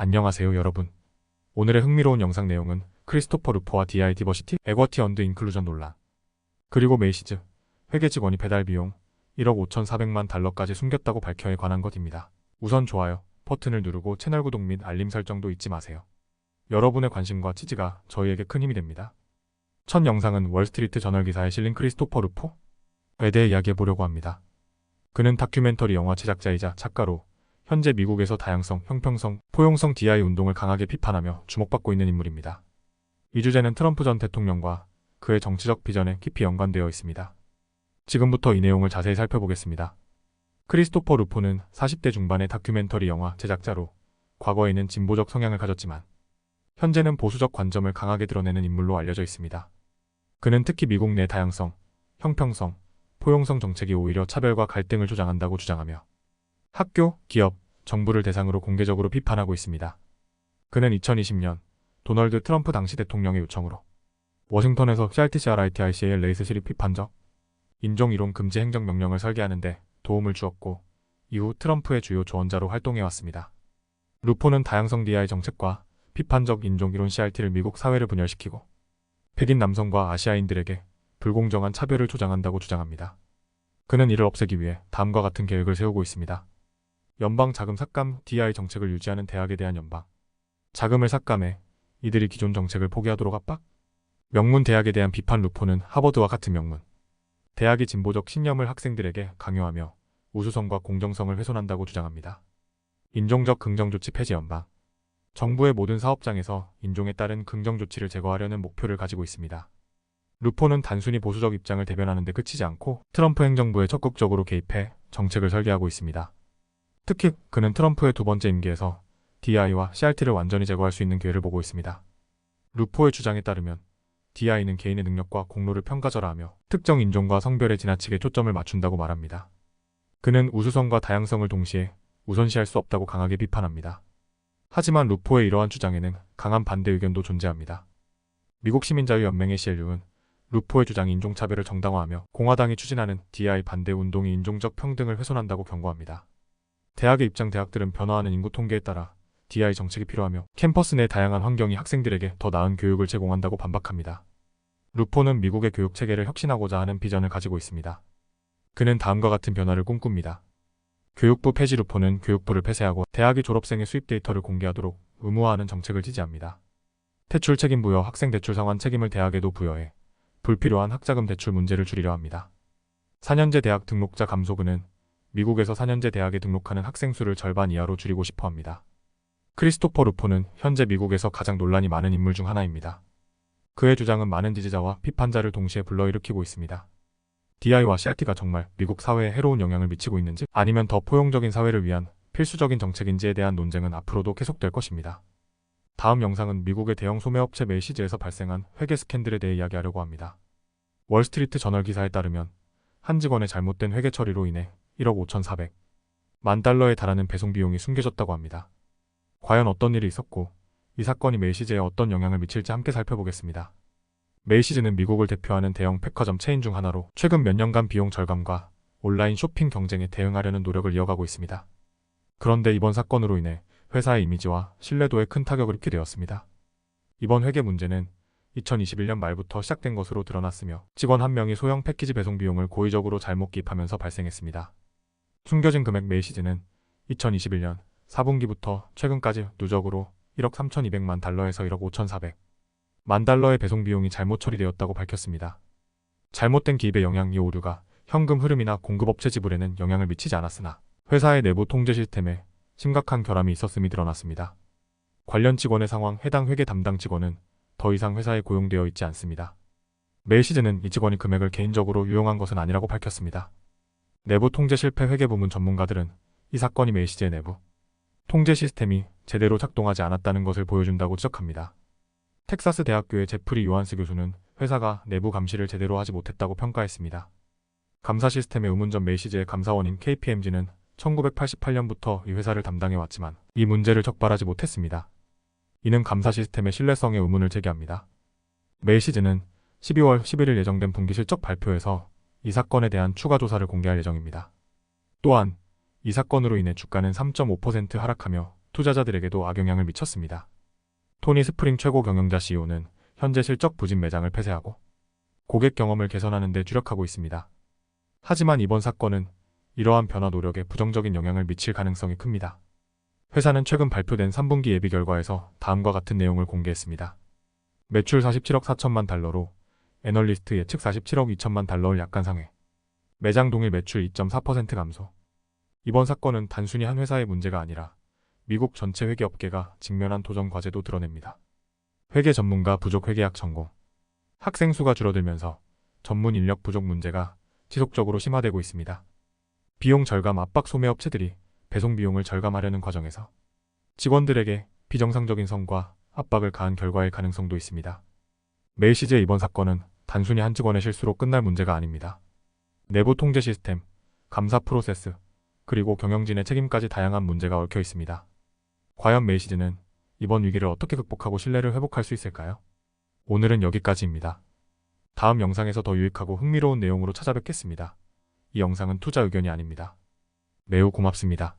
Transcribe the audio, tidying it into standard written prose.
안녕하세요 여러분. 오늘의 흥미로운 영상 내용은 크리스토퍼 루포와 DI 디버시티 에쿼티 언드 인클루전 논란, 그리고 메이시즈 회계 직원이 배달 비용 1억 5,400만 달러까지 숨겼다고 밝혀에 관한 것입니다. 우선 좋아요 버튼을 누르고 채널 구독 및 알림 설정도 잊지 마세요. 여러분의 관심과 지지가 저희에게 큰 힘이 됩니다. 첫 영상은 월스트리트 저널 기사에 실린 크리스토퍼 루포에 대해 이야기해보려고 합니다. 그는 다큐멘터리 영화 제작자이자 작가로 현재 미국에서 다양성, 형평성, 포용성 DI 운동을 강하게 비판하며 주목받고 있는 인물입니다. 이 주제는 트럼프 전 대통령과 그의 정치적 비전에 깊이 연관되어 있습니다. 지금부터 이 내용을 자세히 살펴보겠습니다. 크리스토퍼 루포는 40대 중반의 다큐멘터리 영화 제작자로 과거에는 진보적 성향을 가졌지만 현재는 보수적 관점을 강하게 드러내는 인물로 알려져 있습니다. 그는 특히 미국 내 다양성, 형평성, 포용성 정책이 오히려 차별과 갈등을 조장한다고 주장하며 학교, 기업, 정부를 대상으로 공개적으로 비판하고 있습니다. 그는 2020년 도널드 트럼프 당시 대통령의 요청으로 워싱턴에서 CRTCRITIC의 레이스 시립 비판적 인종이론 금지 행정명령을 설계하는 데 도움을 주었고 이후 트럼프의 주요 조언자로 활동해왔습니다. 루포는 다양성 DI 정책과 비판적 인종이론 CRT를 미국 사회를 분열시키고 백인 남성과 아시아인들에게 불공정한 차별을 조장한다고 주장합니다. 그는 이를 없애기 위해 다음과 같은 계획을 세우고 있습니다. 연방 자금 삭감 DI 정책을 유지하는 대학에 대한 연방 자금을 삭감해 이들이 기존 정책을 포기하도록 압박. 명문 대학에 대한 비판. 루포는 하버드와 같은 명문 대학이 진보적 신념을 학생들에게 강요하며 우수성과 공정성을 훼손한다고 주장합니다. 인종적 긍정조치 폐지. 연방 정부의 모든 사업장에서 인종에 따른 긍정조치를 제거하려는 목표를 가지고 있습니다. 루포는 단순히 보수적 입장을 대변하는 데 그치지 않고 트럼프 행정부에 적극적으로 개입해 정책을 설계하고 있습니다. 특히 그는 트럼프의 두 번째 임기에서 DI와 CRT를 완전히 제거할 수 있는 기회를 보고 있습니다. 루포의 주장에 따르면 DI는 개인의 능력과 공로를 평가절하하며 특정 인종과 성별에 지나치게 초점을 맞춘다고 말합니다. 그는 우수성과 다양성을 동시에 우선시할 수 없다고 강하게 비판합니다. 하지만 루포의 이러한 주장에는 강한 반대 의견도 존재합니다. 미국 시민자유연맹의 CLU는 루포의 주장이 인종차별을 정당화하며 공화당이 추진하는 DI 반대 운동이 인종적 평등을 훼손한다고 경고합니다. 대학의 입장. 대학들은 변화하는 인구 통계에 따라 DI 정책이 필요하며 캠퍼스 내 다양한 환경이 학생들에게 더 나은 교육을 제공한다고 반박합니다. 루포는 미국의 교육 체계를 혁신하고자 하는 비전을 가지고 있습니다. 그는 다음과 같은 변화를 꿈꿉니다. 교육부 폐지. 루포는 교육부를 폐쇄하고 대학이 졸업생의 수입 데이터를 공개하도록 의무화하는 정책을 지지합니다. 대출 책임 부여. 학생 대출 상환 책임을 대학에도 부여해 불필요한 학자금 대출 문제를 줄이려 합니다. 4년제 대학 등록자 감소. 그는 미국에서 4년제 대학에 등록하는 학생 수를 절반 이하로 줄이고 싶어 합니다. 크리스토퍼 루포는 현재 미국에서 가장 논란이 많은 인물 중 하나입니다. 그의 주장은 많은 지지자와 비판자를 동시에 불러일으키고 있습니다. DI와 CRT가 정말 미국 사회에 해로운 영향을 미치고 있는지, 아니면 더 포용적인 사회를 위한 필수적인 정책인지에 대한 논쟁은 앞으로도 계속될 것입니다. 다음 영상은 미국의 대형 소매업체 메이시즈에서 발생한 회계 스캔들에 대해 이야기하려고 합니다. 월스트리트 저널 기사에 따르면 한 직원의 잘못된 회계 처리로 인해 1억 5,400만 달러에 달하는 배송 비용이 숨겨졌다고 합니다. 과연 어떤 일이 있었고 이 사건이 메이시즈에 어떤 영향을 미칠지 함께 살펴보겠습니다. 메이시즈는 미국을 대표하는 대형 백화점 체인 중 하나로 최근 몇 년간 비용 절감과 온라인 쇼핑 경쟁에 대응하려는 노력을 이어가고 있습니다. 그런데 이번 사건으로 인해 회사의 이미지와 신뢰도에 큰 타격을 입게 되었습니다. 이번 회계 문제는 2021년 말부터 시작된 것으로 드러났으며 직원 한 명이 소형 패키지 배송 비용을 고의적으로 잘못 기입하면서 발생했습니다. 숨겨진 금액. 메이시즈는 2021년 4분기부터 최근까지 누적으로 1억 3,200만 달러에서 1억 5,400만 달러의 배송 비용이 잘못 처리되었다고 밝혔습니다. 잘못된 기입의 영향. 이 오류가 현금 흐름이나 공급업체 지불에는 영향을 미치지 않았으나 회사의 내부 통제 시스템에 심각한 결함이 있었음이 드러났습니다. 관련 직원의 상황. 해당 회계 담당 직원은 더 이상 회사에 고용되어 있지 않습니다. 메이시즈는 이 직원이 금액을 개인적으로 유용한 것은 아니라고 밝혔습니다. 내부 통제 실패. 회계 부문 전문가들은 이 사건이 메이시즈의 내부 통제 시스템이 제대로 작동하지 않았다는 것을 보여준다고 지적합니다. 텍사스 대학교의 제프리 요한스 교수는 회사가 내부 감시를 제대로 하지 못했다고 평가했습니다. 감사 시스템의 의문점. 메이시즈의 감사원인 KPMG는 1988년부터 이 회사를 담당해왔지만 이 문제를 적발하지 못했습니다. 이는 감사 시스템의 신뢰성에 의문을 제기합니다. 메이시즈는 12월 11일 예정된 분기 실적 발표에서 이 사건에 대한 추가 조사를 공개할 예정입니다. 또한 이 사건으로 인해 주가는 3.5% 하락하며 투자자들에게도 악영향을 미쳤습니다. 토니 스프링 최고 경영자 CEO는 현재 실적 부진 매장을 폐쇄하고 고객 경험을 개선하는 데 주력하고 있습니다. 하지만 이번 사건은 이러한 변화 노력에 부정적인 영향을 미칠 가능성이 큽니다. 회사는 최근 발표된 3분기 예비 결과에서 다음과 같은 내용을 공개했습니다. 매출 47억 4천만 달러로 애널리스트 예측 47억 2천만 달러를 약간 상회. 매장 동일 매출 2.4% 감소. 이번 사건은 단순히 한 회사의 문제가 아니라 미국 전체 회계업계가 직면한 도전 과제도 드러냅니다. 회계 전문가 부족 회계학 전공. 학생 수가 줄어들면서 전문 인력 부족 문제가 지속적으로 심화되고 있습니다. 비용 절감 압박 소매업체들이 배송 비용을 절감하려는 과정에서 직원들에게 비정상적인 성과 압박을 가한 결과일 가능성도 있습니다. 메이시즈의 이번 사건은 단순히 한 직원의 실수로 끝날 문제가 아닙니다. 내부 통제 시스템, 감사 프로세스, 그리고 경영진의 책임까지 다양한 문제가 얽혀 있습니다. 과연 메이시즈는 이번 위기를 어떻게 극복하고 신뢰를 회복할 수 있을까요? 오늘은 여기까지입니다. 다음 영상에서 더 유익하고 흥미로운 내용으로 찾아뵙겠습니다. 이 영상은 투자 의견이 아닙니다. 매우 고맙습니다.